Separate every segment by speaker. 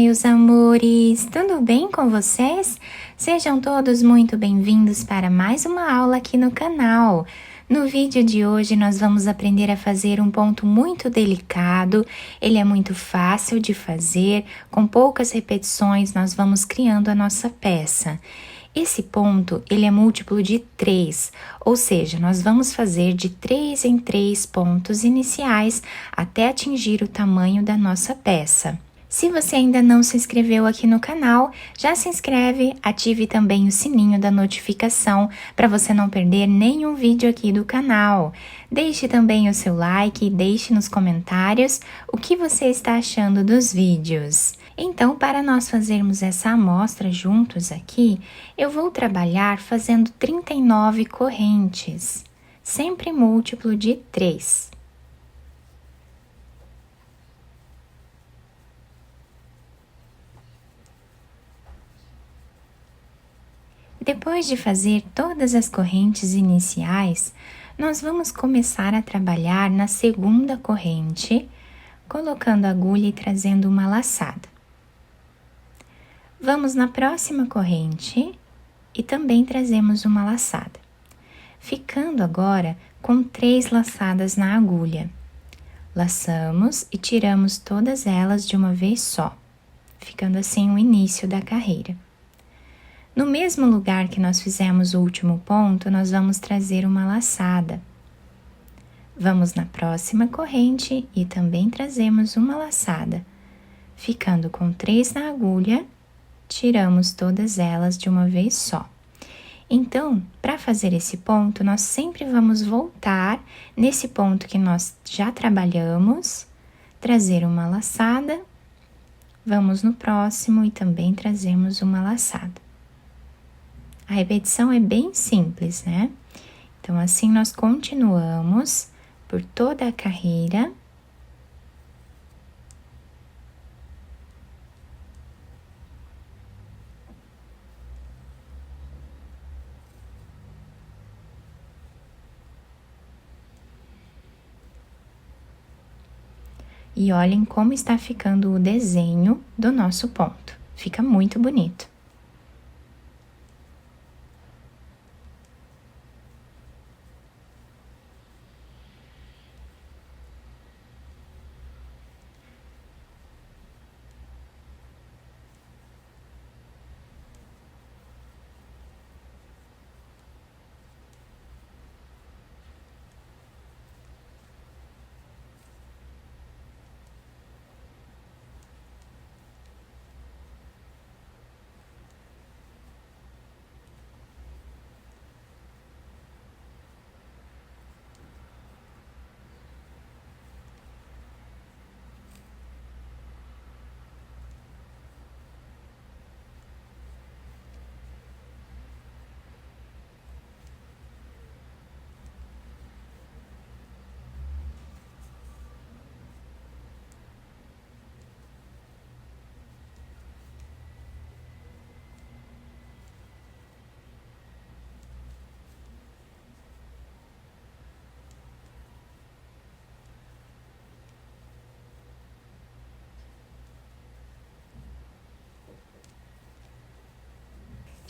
Speaker 1: meus amores! Tudo bem com vocês? Sejam todos muito bem-vindos para mais uma aula aqui no canal. No vídeo de hoje nós vamos aprender a fazer um ponto muito delicado, ele é muito fácil de fazer, com poucas repetições nós vamos criando a nossa peça. Esse ponto, ele é múltiplo de 3, ou seja, nós vamos fazer de 3 em 3 pontos iniciais até atingir o tamanho da nossa peça. Se você ainda não se inscreveu aqui no canal, já se inscreve, ative também o sininho da notificação para você não perder nenhum vídeo aqui do canal. Deixe também o seu like e deixe nos comentários o que você está achando dos vídeos. Então, para nós fazermos essa amostra juntos aqui, eu vou trabalhar fazendo 39 correntes, sempre múltiplo de 3. Depois de fazer todas as correntes iniciais, nós vamos começar a trabalhar na segunda corrente, colocando a agulha e trazendo uma laçada. Vamos na próxima corrente e também trazemos uma laçada, ficando agora com 3 laçadas na agulha. Laçamos e tiramos todas elas de uma vez só, ficando assim o início da carreira. No mesmo lugar que nós fizemos o último ponto, nós vamos trazer uma laçada. Vamos na próxima corrente e também trazemos uma laçada. Ficando com 3 na agulha, tiramos todas elas de uma vez só. Então, para fazer esse ponto, nós sempre vamos voltar nesse ponto que nós já trabalhamos, trazer uma laçada, vamos no próximo e também trazemos uma laçada. A repetição é bem simples, né? Então, assim nós continuamos por toda a carreira. E olhem como está ficando o desenho do nosso ponto. Fica muito bonito.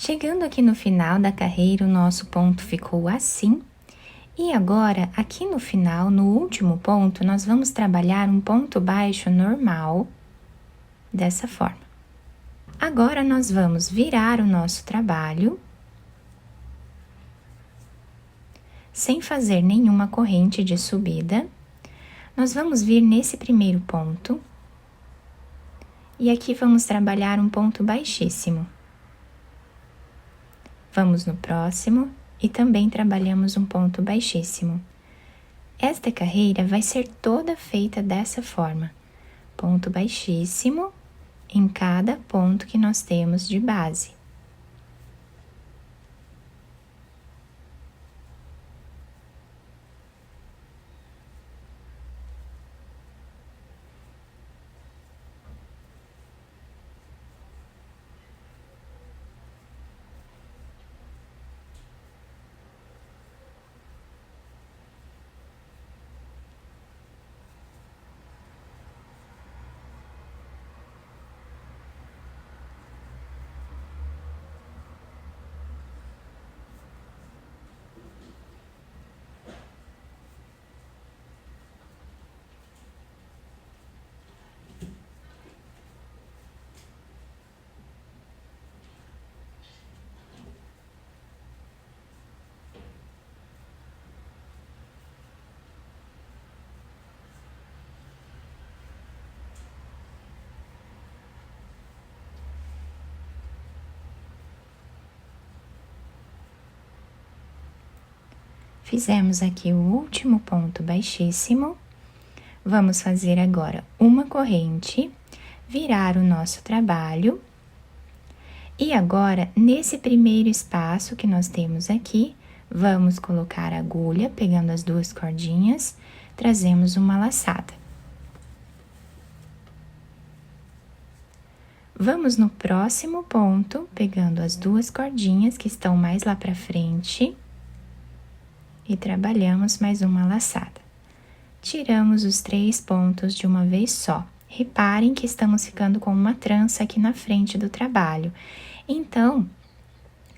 Speaker 1: Chegando aqui no final da carreira, o nosso ponto ficou assim. E agora, aqui no final, no último ponto, nós vamos trabalhar um ponto baixo normal, dessa forma. Agora, nós vamos virar o nosso trabalho, sem fazer nenhuma corrente de subida. Nós vamos vir nesse primeiro ponto, e aqui vamos trabalhar um ponto baixíssimo. Vamos no próximo e também trabalhamos um ponto baixíssimo. Esta carreira vai ser toda feita dessa forma, ponto baixíssimo em cada ponto que nós temos de base. Fizemos aqui o último ponto baixíssimo. Vamos fazer agora uma corrente, virar o nosso trabalho. E agora, nesse primeiro espaço que nós temos aqui, vamos colocar a agulha, pegando as duas cordinhas, trazemos uma laçada. Vamos no próximo ponto, pegando as duas cordinhas que estão mais lá pra frente e trabalhamos mais uma laçada. Tiramos os 3 pontos de uma vez só. Reparem que estamos ficando com uma trança aqui na frente do trabalho. Então,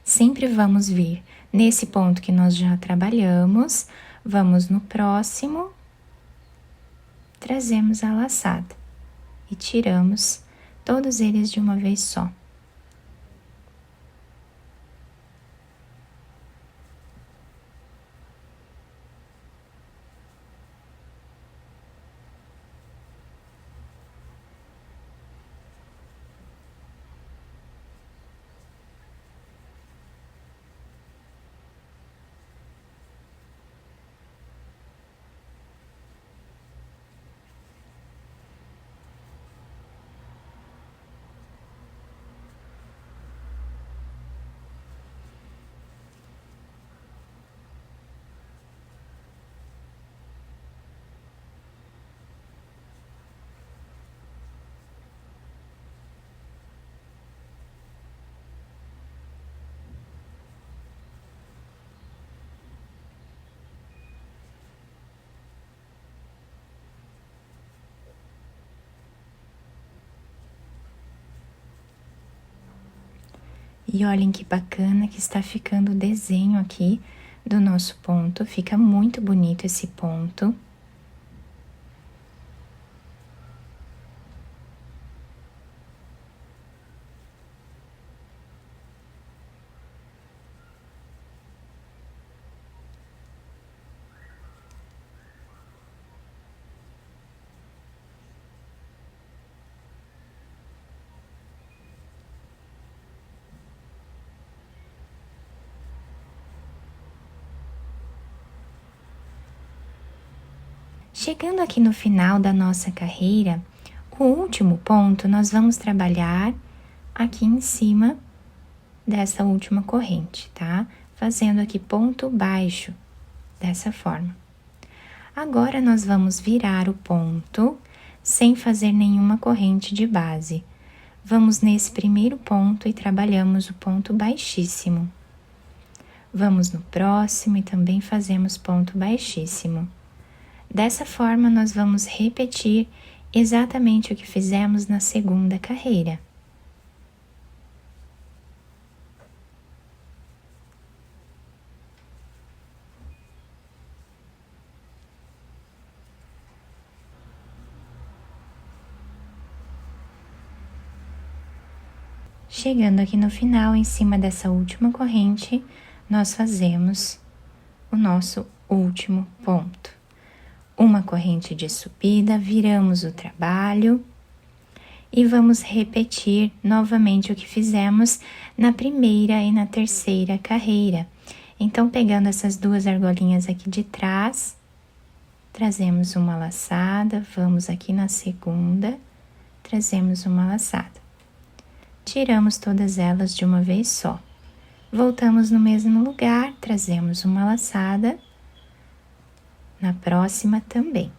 Speaker 1: sempre vamos vir nesse ponto que nós já trabalhamos, vamos no próximo, trazemos a laçada e tiramos todos eles de uma vez só. E olhem que bacana que está ficando o desenho aqui do nosso ponto, fica muito bonito esse ponto. Chegando aqui no final da nossa carreira, o último ponto nós vamos trabalhar aqui em cima dessa última corrente, tá? Fazendo aqui ponto baixo, dessa forma. Agora, nós vamos virar o ponto sem fazer nenhuma corrente de base. Vamos nesse primeiro ponto e trabalhamos o ponto baixíssimo. Vamos no próximo e também fazemos ponto baixíssimo. Dessa forma, nós vamos repetir exatamente o que fizemos na segunda carreira. Chegando aqui no final, em cima dessa última corrente, nós fazemos o nosso último ponto. Uma corrente de subida, viramos o trabalho e vamos repetir novamente o que fizemos na primeira e na terceira carreira. Então, pegando essas duas argolinhas aqui de trás, trazemos uma laçada, vamos aqui na segunda, trazemos uma laçada. Tiramos todas elas de uma vez só. Voltamos no mesmo lugar, trazemos uma laçada. Na próxima também.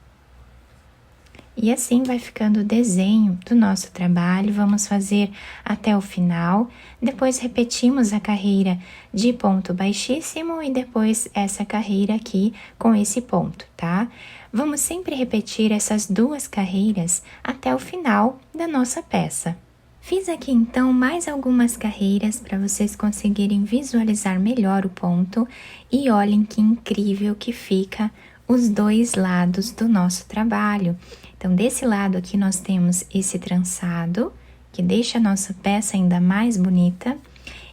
Speaker 1: E assim vai ficando o desenho do nosso trabalho, vamos fazer até o final, depois repetimos a carreira de ponto baixíssimo e depois essa carreira aqui com esse ponto, tá? Vamos sempre repetir essas duas carreiras até o final da nossa peça. Fiz aqui então mais algumas carreiras para vocês conseguirem visualizar melhor o ponto e olhem que incrível que fica os dois lados do nosso trabalho. Então, desse lado aqui nós temos esse trançado, que deixa a nossa peça ainda mais bonita,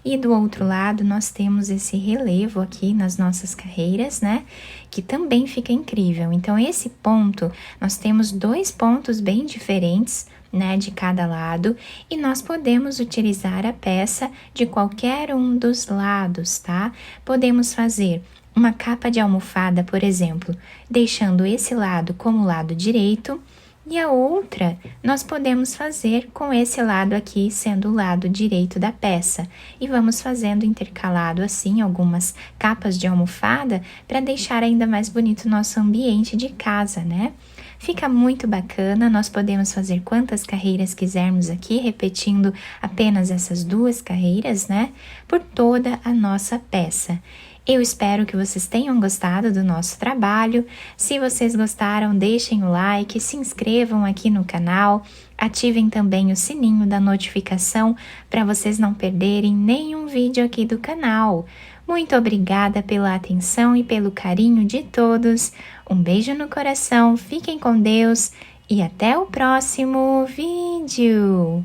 Speaker 1: e do outro lado nós temos esse relevo aqui nas nossas carreiras, né? Que também fica incrível. Então, esse ponto, nós temos 2 pontos bem diferentes, né, de cada lado, e nós podemos utilizar a peça de qualquer um dos lados, tá? Podemos fazer uma capa de almofada, por exemplo, deixando esse lado como lado direito, e a outra nós podemos fazer com esse lado aqui sendo o lado direito da peça. E vamos fazendo intercalado assim algumas capas de almofada para deixar ainda mais bonito o nosso ambiente de casa, né? Fica muito bacana, nós podemos fazer quantas carreiras quisermos aqui, repetindo apenas essas 2 carreiras, né? Por toda a nossa peça. Eu espero que vocês tenham gostado do nosso trabalho. Se vocês gostaram, deixem o like, se inscrevam aqui no canal, ativem também o sininho da notificação para vocês não perderem nenhum vídeo aqui do canal. Muito obrigada pela atenção e pelo carinho de todos. Um beijo no coração, fiquem com Deus e até o próximo vídeo!